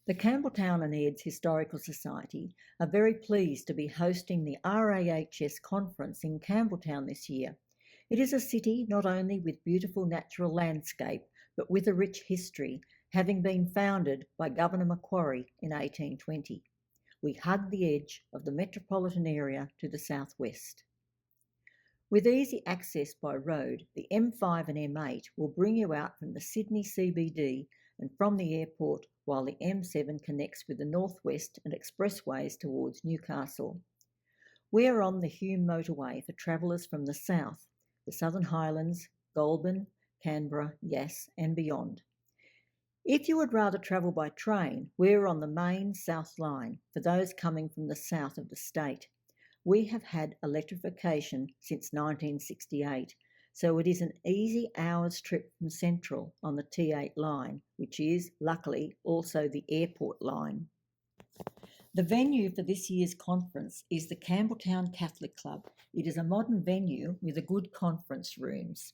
The Campbelltown and Airds Historical Society are very pleased to be hosting the RAHS Conference in Campbelltown this year. It is a city not only with beautiful natural landscape, but with a rich history, having been founded by Governor Macquarie in 1820. We hug the edge of the metropolitan area to the southwest. With easy access by road, the M5 and M8 will bring you out from the Sydney CBD and from the airport, while the M7 connects with the northwest and expressways towards Newcastle. We are on the Hume motorway for travellers from the south, the Southern Highlands, Goulburn, Canberra, Yass and beyond. If you would rather travel by train, we're on the main South Line for those coming from the south of the state. We have had electrification since 1968, so it is an easy hour's trip from Central on the T8 line, which is, luckily, also the airport line. The venue for this year's conference is the Campbelltown Catholic Club. It is a modern venue with good conference rooms.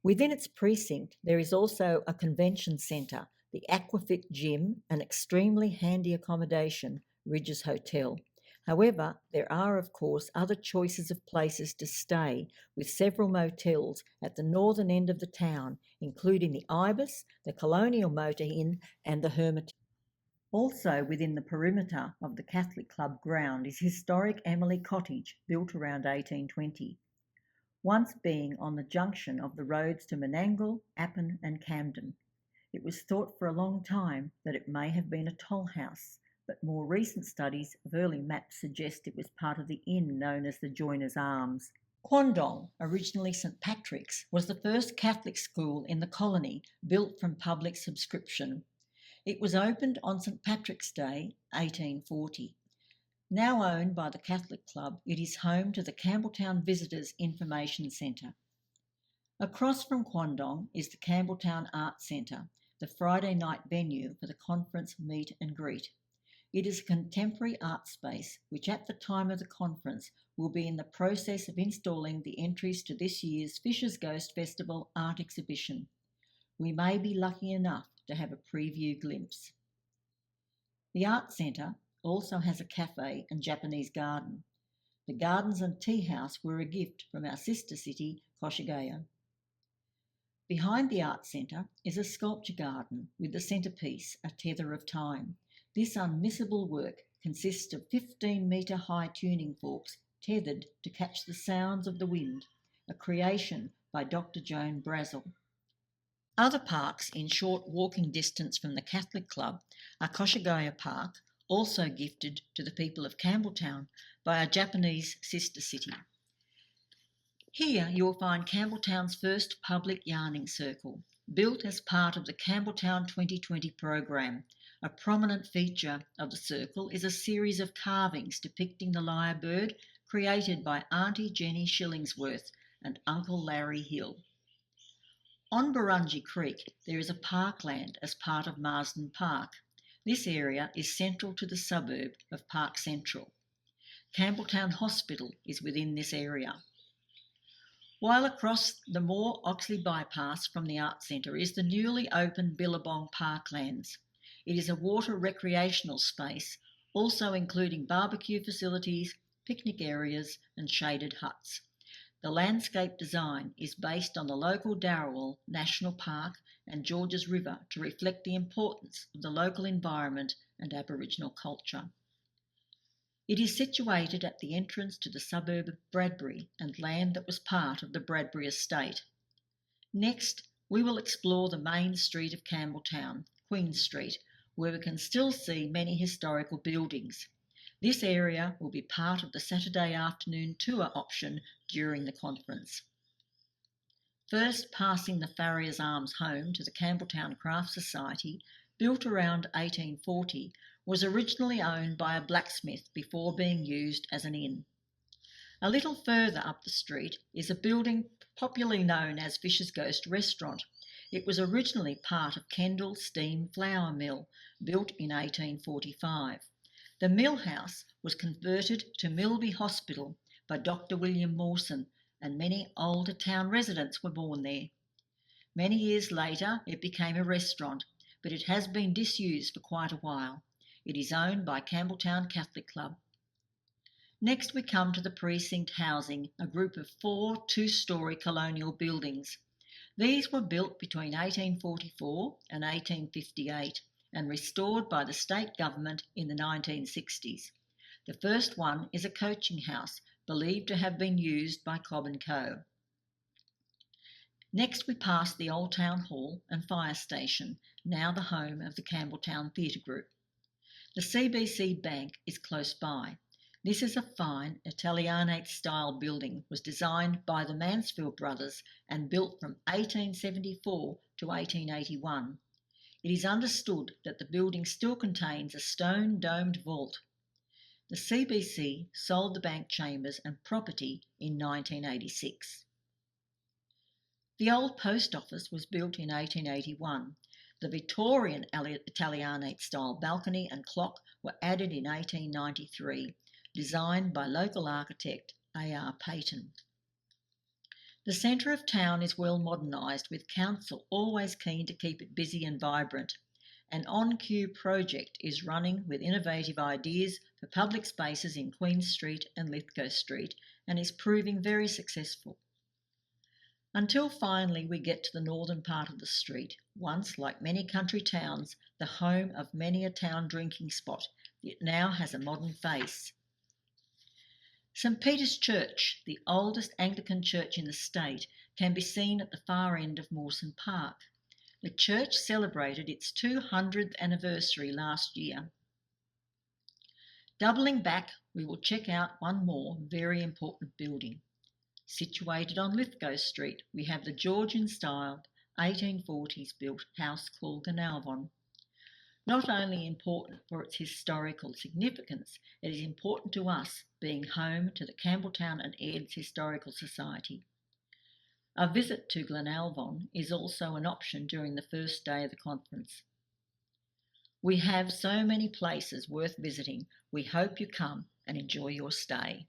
Within its precinct, there is also a convention centre, the Aquafit Gym, and extremely handy accommodation, Ridges Hotel. However, there are, of course, other choices of places to stay, with several motels at the northern end of the town, including the Ibis, the Colonial Motor Inn and the Hermitage. Also within the perimeter of the Catholic Club ground is historic Emily Cottage, built around 1820. Once being on the junction of the roads to Menangle, Appin and Camden. It was thought for a long time that it may have been a toll house, but more recent studies of early maps suggest it was part of the inn known as the Joiners Arms. Quandong, originally St Patrick's, was the first Catholic school in the colony, built from public subscription. It was opened on St Patrick's Day, 1840. Now owned by the Catholic Club, it is home to the Campbelltown Visitors Information Centre. Across from Quandong is the Campbelltown Arts Centre, the Friday night venue for the conference meet and greet. It is a contemporary art space which at the time of the conference will be in the process of installing the entries to this year's Fisher's Ghost Festival art exhibition. We may be lucky enough to have a preview glimpse. The Art Centre also has a cafe and Japanese garden. The gardens and tea house were a gift from our sister city, Koshigaya. Behind the Art Centre is a sculpture garden with the centrepiece, A Tether of Time. This unmissable work consists of 15-metre high tuning forks tethered to catch the sounds of the wind, a creation by Dr. Joan Brazel. Other parks in short walking distance from the Catholic Club are Koshigaya Park, also gifted to the people of Campbelltown by a Japanese sister city. Here you will find Campbelltown's first public yarning circle, built as part of the Campbelltown 2020 program. A prominent feature of the circle is a series of carvings depicting the lyrebird created by Auntie Jenny Shillingsworth and Uncle Larry Hill. On Burrungi Creek there is a parkland as part of Marsden Park. This area is central to the suburb of Park Central. Campbelltown Hospital is within this area. While across the Moore Oxley bypass from the Art Centre is the newly opened Billabong Parklands. It is a water recreational space, also including barbecue facilities, picnic areas and shaded huts. The landscape design is based on the local Darrawal National Park and Georges River to reflect the importance of the local environment and Aboriginal culture. It is situated at the entrance to the suburb of Bradbury and land that was part of the Bradbury estate. Next, we will explore the main street of Campbelltown, Queen Street, where we can still see many historical buildings. This area will be part of the Saturday afternoon tour option during the conference. First, passing the Farrier's Arms home to the Campbelltown Craft Society, built around 1840, was originally owned by a blacksmith before being used as an inn. A little further up the street is a building popularly known as Fisher's Ghost Restaurant. It was originally part of Kendal Steam Flour Mill, built in 1845. The mill house was converted to Milby Hospital by Dr. William Mawson, and many older town residents were born there. Many years later, it became a restaurant, but it has been disused for quite a while. It is owned by Campbelltown Catholic Club. Next we come to the precinct housing, a group of 4 two-storey colonial buildings. These were built between 1844 and 1858 and restored by the state government in the 1960s. The first one is a coaching house, believed to have been used by Cobb & Co. Next we pass the Old Town Hall and Fire Station, now the home of the Campbelltown Theatre Group. The CBC Bank is close by. This is a fine Italianate-style building, was designed by the Mansfield brothers and built from 1874 to 1881. It is understood that the building still contains a stone-domed vault. The CBC sold the bank chambers and property in 1986. The old post office was built in 1881. The Victorian Italianate-style balcony and clock were added in 1893, designed by local architect A.R. Payton. The centre of town is well modernised, with council always keen to keep it busy and vibrant. An on-cue project is running with innovative ideas for public spaces in Queen Street and Lithgow Street and is proving very successful. Until finally we get to the northern part of the street, once, like many country towns, the home of many a town drinking spot, it now has a modern face. St Peter's Church, the oldest Anglican church in the state, can be seen at the far end of Mawson Park. The church celebrated its 200th anniversary last year. Doubling back, we will check out one more very important building. Situated on Lithgow Street, we have the Georgian-styled 1840s built house called Glenalvon. Not only important for its historical significance, it is important to us, being home to the Campbelltown and Airds Historical Society. A visit to Glenalvon is also an option during the first day of the conference. We have so many places worth visiting. We hope you come and enjoy your stay.